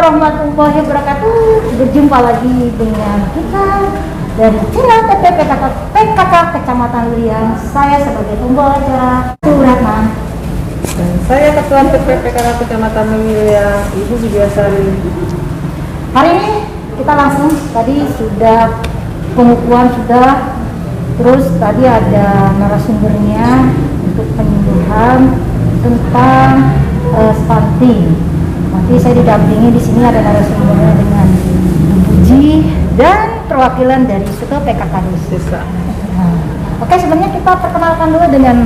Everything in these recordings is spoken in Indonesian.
warahmatullahi wabarakatuh. Berjumpa lagi dengan kita dari channel TP PKK Kecamatan Luriang. Saya sebagai pembawa acara Suratna. Dan saya Ketua TP PKK Kecamatan Luriang, Ibu Widiasari. Hari ini kita langsung tadi sudah pengukuhan sudah, terus tadi ada narasumbernya untuk penyuluhan tentang stunting. Nanti saya didampingi di sini ada narasumbernya dengan Bu Puji dan perwakilan dari Ketua PKK Desa. Oke, sebenarnya kita perkenalkan dulu dengan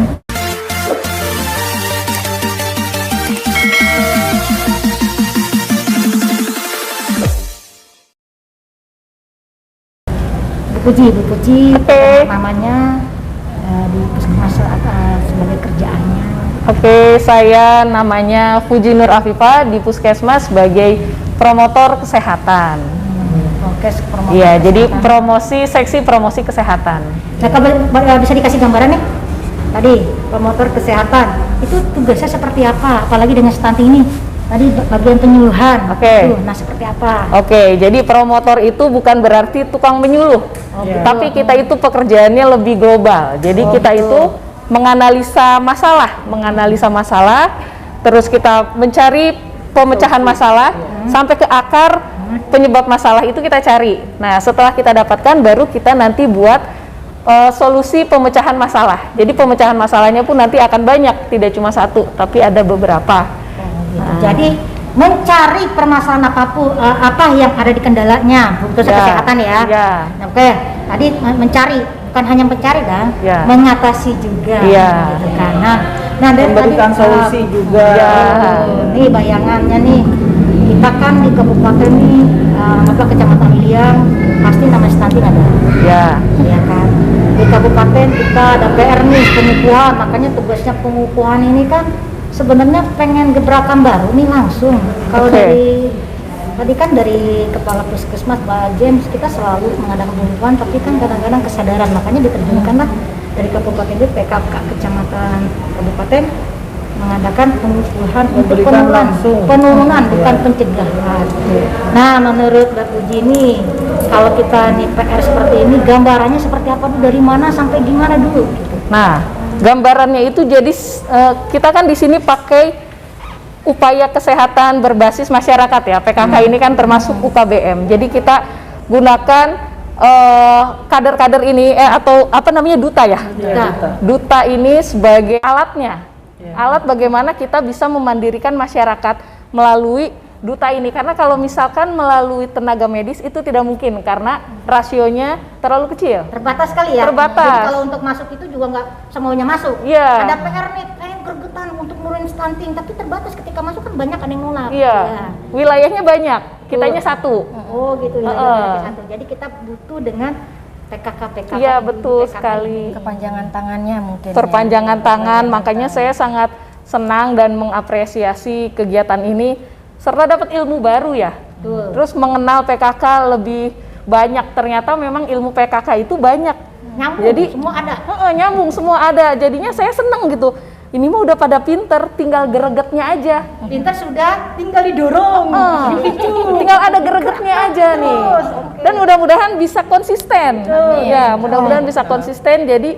Bu Puji, namanya di puskesmas sebagai kerjaannya. Oke, saya namanya Puji Nur Afifah di Puskesmas sebagai promotor kesehatan. Oke, promotor. Iya, kesehatan. jadi seksi promosi kesehatan. Nah, kalau bisa dikasih gambaran nih? Tadi promotor kesehatan itu tugasnya seperti apa? Apalagi dengan stunting ini. Tadi bagian penyuluhan. Oke. Nah, seperti apa? Oke, jadi promotor itu bukan berarti tukang menyuluh, tapi kita itu pekerjaannya lebih global. Jadi kita itu menganalisa masalah, terus kita mencari pemecahan masalah sampai ke akar penyebab masalah itu kita cari. Nah, setelah kita dapatkan baru kita nanti buat solusi pemecahan masalah. Jadi pemecahan masalahnya pun nanti akan banyak, tidak cuma satu, tapi ada beberapa. Jadi mencari permasalahan apapun apa yang ada di kendalanya, khususnya kesehatan ya. Oke, tadi mencari, bukan hanya mencari kan, mengatasi juga. Gitu kan. Nah, dari memberikan tadi, solusi juga. Nih bayangannya nih, kita kan di kabupaten nih, Kecamatan Luriang, pasti nama stunting ada. Ya kan. Di kabupaten kita ada PR nih pengukuhan, makanya tugasnya pengukuhan ini kan sebenarnya pengen gebrakan baru nih langsung. Kalau dari tadi kan dari Kepala Puskesmas Pak James, kita selalu mengadakan pengukuhan, tapi kan kadang-kadang kesadaran, makanya diterjunkan lah dari Kabupaten itu PKK Kecamatan Kabupaten mengadakan pengukuhan untuk penurunan bukan pencegahan. Nah, menurut Mbak Puji nih, kalau kita nih PR seperti ini, gambarannya seperti apa dulu, dari mana sampai gimana dulu? Nah, gambarannya itu jadi kita kan di sini pakai upaya kesehatan berbasis masyarakat ya. PKK ini kan termasuk UKBM. Jadi kita gunakan kader-kader ini atau apa namanya duta ya. Duta ini sebagai alatnya. Alat bagaimana kita bisa memandirikan masyarakat melalui duta ini, karena kalau misalkan melalui tenaga medis itu tidak mungkin karena rasionya terlalu kecil, terbatas sekali ya. Terbatas. Jadi kalau untuk masuk itu juga nggak semuanya masuk. Ada PR nih, pengen gregetan untuk nurunin stunting, tapi terbatas ketika masuk kan banyak ada yang nolak. Wilayahnya banyak, kitanya satu. Oh gitu, wilayahnya satu. Jadi kita butuh dengan PKK. Iya betul sekali. Kepanjangan tangannya mungkin. Perpanjangan tangan, makanya saya sangat senang dan mengapresiasi kegiatan ini, serta dapat ilmu baru ya. Terus mengenal PKK lebih banyak. Ternyata memang ilmu PKK itu banyak. Nyambung, jadi semua ada. Nyambung semua ada. Jadinya saya senang gitu. Ini mah udah pada pinter, tinggal geregetnya aja. Pinter sudah, tinggal didorong, tinggal ada geregetnya aja nih. Dan mudah-mudahan bisa konsisten. Mudah-mudahan bisa konsisten. Jadi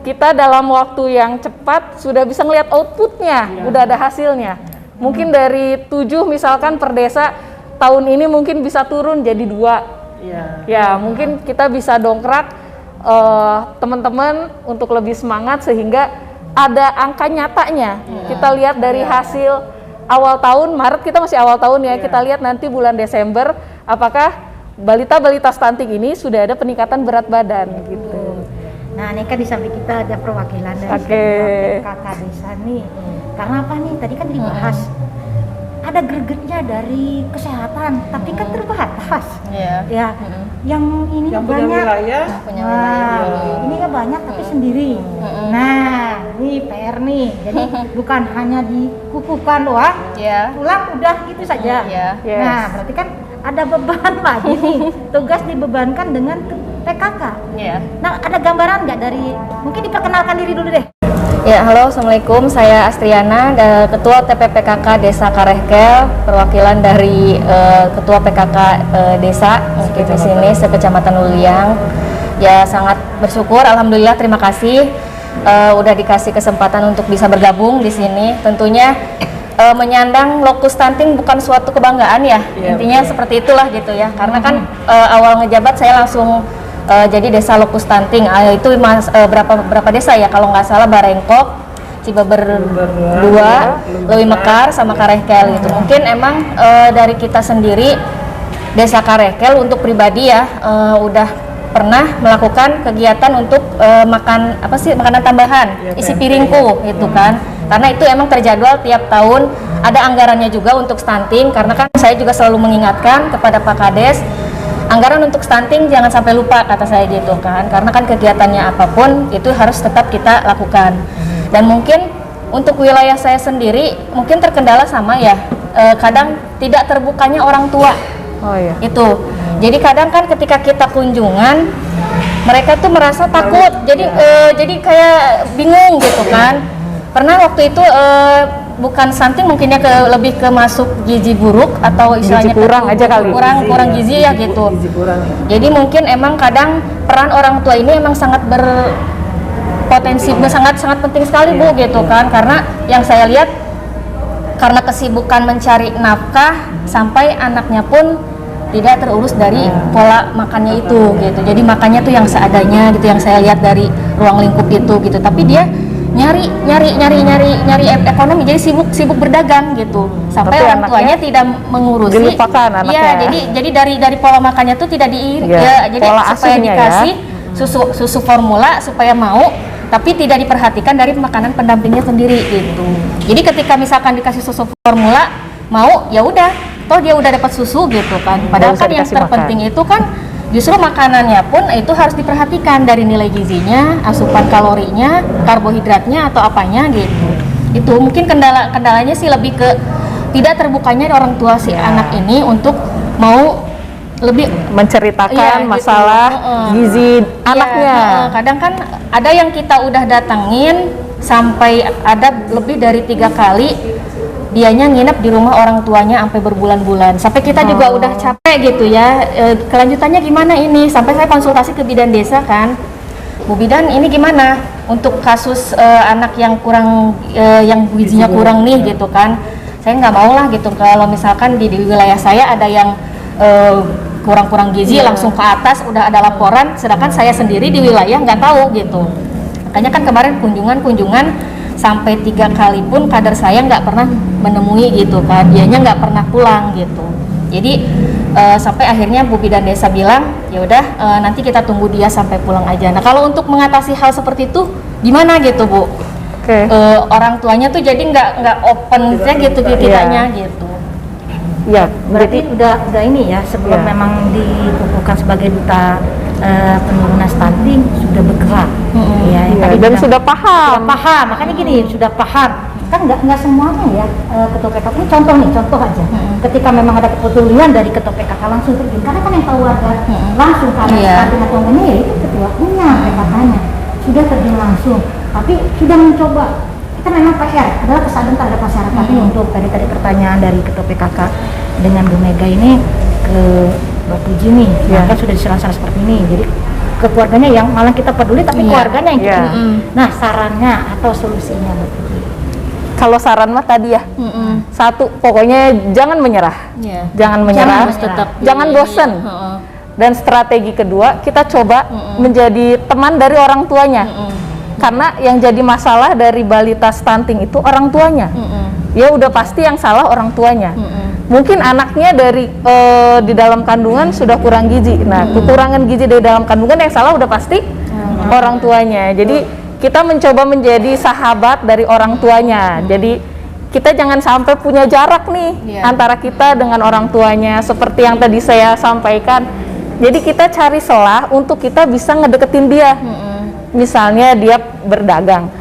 kita dalam waktu yang cepat sudah bisa ngelihat outputnya, udah ada hasilnya. Mungkin dari 7 misalkan per desa, tahun ini mungkin bisa turun jadi 2. Mungkin kita bisa dongkrak teman-teman untuk lebih semangat sehingga ada angka nyatanya. Kita lihat dari hasil awal tahun, Maret kita masih awal tahun ya, kita lihat nanti bulan Desember apakah balita-balita stunting ini sudah ada peningkatan berat badan gitu. Nah, ini kan di samping kita ada perwakilan dari PKK desa nih. Karena apa nih? Tadi kan dibahas ada gregetnya dari kesehatan, tapi kan terbatas. Yang ini yang banyak. Ini kan banyak tapi sendiri. Nah, ini PR nih. Jadi bukan hanya dikukuhkan doang. Pulang udah gitu saja. Nah, berarti kan ada beban lagi nih. Tugas dibebankan dengan PKK. Nah, ada gambaran nggak dari, mungkin diperkenalkan diri dulu deh. Ya, halo, assalamualaikum. Saya Astriana, Ketua TPPKK Desa Karehkel, perwakilan dari Ketua PKK Desa mungkin di sini sekecamatan Luliang. Ya, sangat bersyukur, alhamdulillah, terima kasih udah dikasih kesempatan untuk bisa bergabung di sini. Tentunya menyandang lokus stunting bukan suatu kebanggaan ya, intinya seperti itulah gitu ya. Karena kan awal ngejabat saya langsung jadi desa lokus stunting, itu berapa desa ya kalau nggak salah, Barengkok, Cibeber 2, Leuwi Mekar sama Karehkel gitu. Mungkin emang dari kita sendiri desa Karehkel untuk pribadi ya udah pernah melakukan kegiatan untuk makanan tambahan, isi piringku gitu kan. Karena itu emang terjadwal tiap tahun, ada anggarannya juga untuk stunting, karena kan saya juga selalu mengingatkan kepada Pak Kades, anggaran untuk stunting jangan sampai lupa, kata saya gitu kan, karena kan kegiatannya apapun itu harus tetap kita lakukan. Dan mungkin untuk wilayah saya sendiri mungkin terkendala sama ya, kadang tidak terbukanya orang tua. Itu jadi kadang kan ketika kita kunjungan mereka tuh merasa takut, jadi kayak bingung gitu kan. Pernah waktu itu bukan stunting mungkin ya, lebih ke masuk gizi buruk atau istilahnya gizi kurang aja kali, kurang gizi ya gitu. Jadi mungkin emang kadang peran orang tua ini emang sangat berpotensi, sangat penting sekali Bu gitu kan, karena yang saya lihat karena kesibukan mencari nafkah sampai anaknya pun tidak terurus dari pola makannya itu gitu. Jadi makannya tuh yang seadanya gitu, yang saya lihat dari ruang lingkup itu gitu. Tapi dia nyari ekonomi, jadi sibuk berdagang gitu, sampai orang tuanya tidak mengurusi. Dilupakan anaknya. Iya, jadi dari pola makannya tuh tidak jadi pola supaya dikasih ya. susu formula supaya mau, tapi tidak diperhatikan dari makanan pendampingnya sendiri gitu. Jadi ketika misalkan dikasih susu formula mau, ya udah, toh dia udah dapat susu gitu kan. Padahal kan yang terpenting itu kan justru makanannya pun itu harus diperhatikan dari nilai gizinya, asupan kalorinya, karbohidratnya atau apanya gitu. Itu mungkin kendalanya sih lebih ke tidak terbukanya orang tua si anak ini untuk mau lebih menceritakan masalah gizi anaknya. Kadang kan ada yang kita udah datengin sampai ada lebih dari 3 kali dianya nginep di rumah orang tuanya sampai berbulan-bulan, sampai kita juga udah capek gitu ya. Kelanjutannya gimana ini, sampai saya konsultasi ke bidan desa kan, Bu Bidan ini gimana untuk kasus anak yang kurang yang gizinya kurang nih gitu kan. Saya nggak mau lah gitu kalau misalkan di wilayah saya ada yang kurang gizi langsung ke atas udah ada laporan, sedangkan saya sendiri di wilayah nggak tahu gitu. Makanya kan kemarin kunjungan sampai 3 kali pun kader saya nggak pernah menemui gitu kan, dianya nggak pernah pulang gitu. Jadi sampai akhirnya Bu Bidan Desa bilang ya udah nanti kita tunggu dia sampai pulang aja. Nah kalau untuk mengatasi hal seperti itu gimana gitu Bu? Orang tuanya tuh jadi nggak open gitu kitanya gitu. Ya, berarti udah ini ya, sebelum memang dikukuhkan sebagai duta penurunan stunting sudah bergerak. Dan sudah paham. Makanya gini, sudah paham. Kan nggak semuanya ya ketua PKK ini contoh aja. Ketika memang ada kepedulian dari ketua PKK langsung terjun, karena kan yang tahu warga langsung karena stunting atau enggaknya ya itu ketuanya PKK-nya sudah terjun langsung. Tapi sudah mencoba. Kita memang PR adalah kesadaran terhadap masyarakat ini untuk tadi pertanyaan dari ketua PKK dengan Bu Mega ini ke Mbak Puji nih, kan sudah diserang seperti ini. Jadi ke keluarganya yang malah kita peduli, tapi keluarganya yang kita. Nah sarannya atau solusinya Mbak Puji? Kalau saran mah tadi ya, satu pokoknya jangan menyerah, jangan menyerah, jangan bosen. Dan strategi kedua kita coba menjadi teman dari orang tuanya. Karena yang jadi masalah dari balita stunting itu orang tuanya. Ya udah pasti yang salah orang tuanya. Mungkin anaknya dari di dalam kandungan sudah kurang gizi. Nah, kekurangan gizi dari dalam kandungan yang salah udah pasti orang tuanya. Jadi kita mencoba menjadi sahabat dari orang tuanya. Jadi kita jangan sampai punya jarak nih antara kita dengan orang tuanya, seperti yang tadi saya sampaikan. Jadi kita cari celah untuk kita bisa ngedeketin dia. Misalnya dia berdagang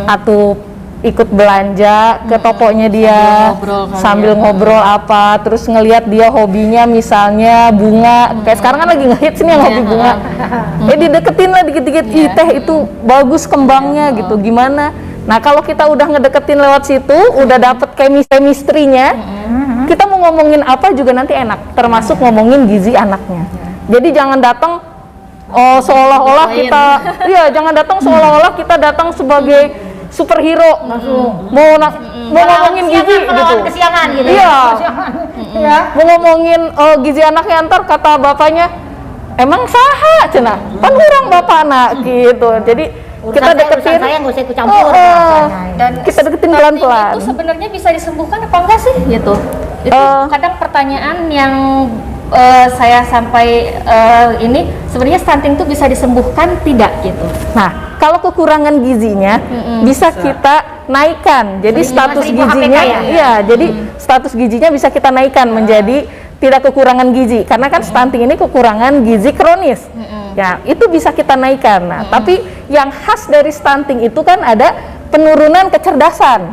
atau ikut belanja ke tokonya dia sambil ngobrol apa, terus ngelihat dia hobinya misalnya bunga, kayak sekarang kan lagi ngehits nih yang hobi bunga. Dideketin lah dikit-dikit, teh itu bagus kembangnya gitu, gimana Nah, kalau kita udah ngedeketin lewat situ, udah dapet chemistry-nya, kita mau ngomongin apa juga nanti enak, termasuk ngomongin gizi anaknya. Jadi jangan datang seolah-olah kita, iya jangan datang seolah-olah kita datang sebagai superhero, mau ngomongin gizi gitu. Kesiangan gitu. Iya. Ya. Mau ngomongin gizi anaknya, ntar kata bapaknya, emang saha cenah, kan urang bapak anak gitu. Jadi kita deketin, saya nggak usah ikut campur. Dan kita deketin pelan-pelan. itu sebenarnya bisa disembuhkan apa enggak sih gitu? Itu kadang pertanyaan yang saya sampai ini sebenarnya stunting itu bisa disembuhkan tidak gitu? Nah, kalau kekurangan gizinya bisa kita naikkan. Jadi status gizinya, iya, jadi status gizinya bisa kita naikkan menjadi tidak kekurangan gizi. Karena kan stunting ini kekurangan gizi kronis. Ya, itu bisa kita naikkan. Nah, tapi yang khas dari stunting itu kan ada penurunan kecerdasan.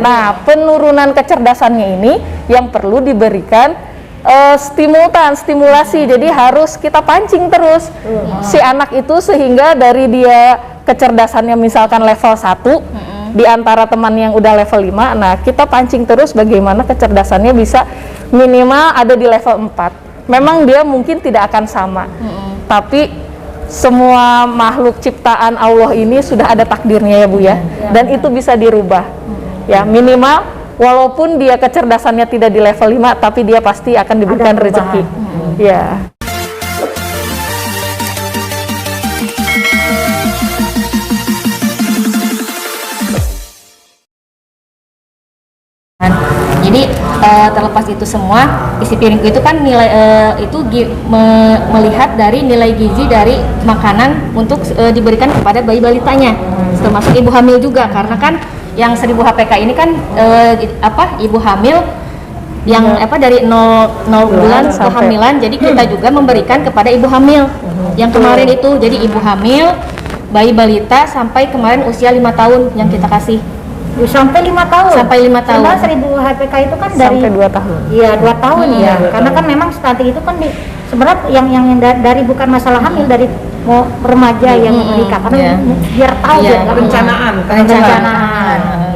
Nah, penurunan kecerdasannya ini yang perlu diberikan stimulasi. Jadi harus kita pancing terus si anak itu sehingga dari dia kecerdasannya misalkan level 1 di antara teman yang udah level 5, nah kita pancing terus bagaimana kecerdasannya bisa minimal ada di level 4. Memang dia mungkin tidak akan sama, tapi semua makhluk ciptaan Allah ini sudah ada takdirnya ya Bu ya, dan itu bisa dirubah ya, minimal walaupun dia kecerdasannya tidak di level 5, tapi dia pasti akan diberikan rezeki. Ya. Jadi terlepas itu semua, isi piringku itu kan nilai melihat dari nilai gizi dari makanan untuk diberikan kepada bayi balitanya, termasuk ibu hamil juga, karena kan yang 1000 HPK ini kan ibu hamil yang dari 0 bulan kehamilan, jadi kita juga memberikan kepada ibu hamil yang kemarin itu, jadi ibu hamil, bayi balita sampai kemarin usia 5 tahun yang kita kasih. Sampai 5 tahun. Sampai 5 tahun. Karena 1000 HPK itu kan dari sampai 2 tahun. Iya, 2 tahun ya. Karena kan memang stunting itu kan sebenarnya yang dari bukan masalah hamil, dari mau remaja yang menikah, karena biar tahu perencanaan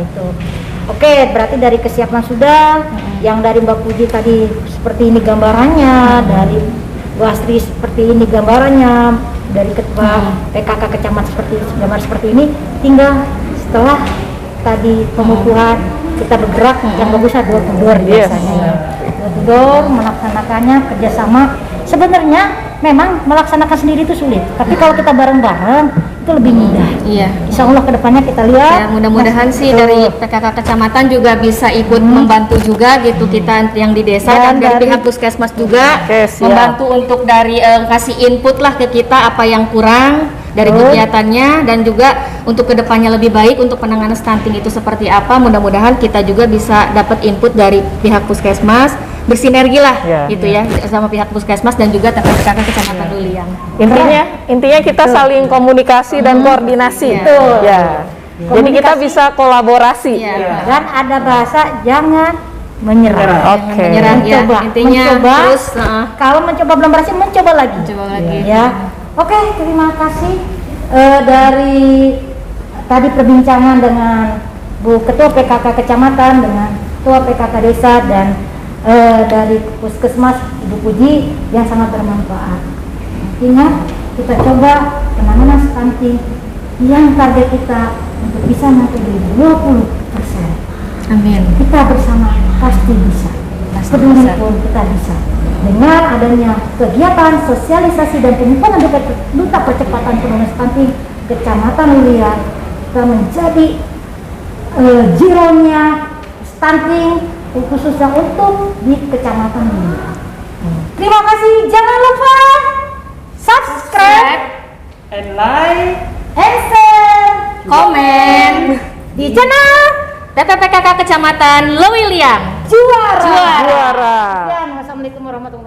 gitu. Oke, berarti dari kesiapan sudah, yang dari Mbak Puji tadi seperti ini gambarannya, dari Bu Astri seperti ini gambarannya, dari Ketua PKK Kecamatan gambar seperti ini, tinggal setelah tadi pengukuhan kita bergerak yang bagusnya door to door biasanya. Door to door melaksanakannya kerjasama. Sebenarnya memang melaksanakan sendiri itu sulit, tapi kalau kita bareng-bareng itu lebih mudah. Iya. Insya Allah kedepannya kita lihat. Ya, mudah-mudahan sih dari PKK Kecamatan juga bisa ikut membantu juga gitu, kita yang di desa dan dari pihak Puskesmas juga membantu untuk dari kasih input lah ke kita apa yang kurang dari kegiatannya, dan juga untuk kedepannya lebih baik untuk penanganan stunting itu seperti apa. Mudah-mudahan kita juga bisa dapat input dari pihak Puskesmas, bersinergi lah gitu ya sama pihak Puskesmas dan juga PKK Kecamatan Luliang. Intinya kita saling komunikasi dan koordinasi. Ya. Jadi kita bisa kolaborasi. Dan ada bahasa jangan menyerah. Oke. Mencoba. Intinya mencoba. terus Kalau mencoba belum berhasil, mencoba lagi. Ya. Oke, terima kasih dari tadi perbincangan dengan Bu Ketua PKK Kecamatan dengan Ketua PKK Desa dan dari Puskesmas Ibu Puji yang sangat bermanfaat. Ingat, kita coba penanganan stunting yang target kita untuk bisa nanti di 20%. Amin. Kita bersama pasti bisa. Peduli pun kita bisa. Dengan adanya kegiatan sosialisasi dan penyimpanan duta percepatan penurunan stunting Kecamatan Luliang, kita menjadi jironya stunting khususnya untuk di Kecamatan Luliang. Terima kasih. Jangan lupa subscribe and like and share komen di channel TPPKK Kecamatan Luliang. Juara. Juara. Sekian. Wassalamualaikum warahmatullahi wabarakatuh.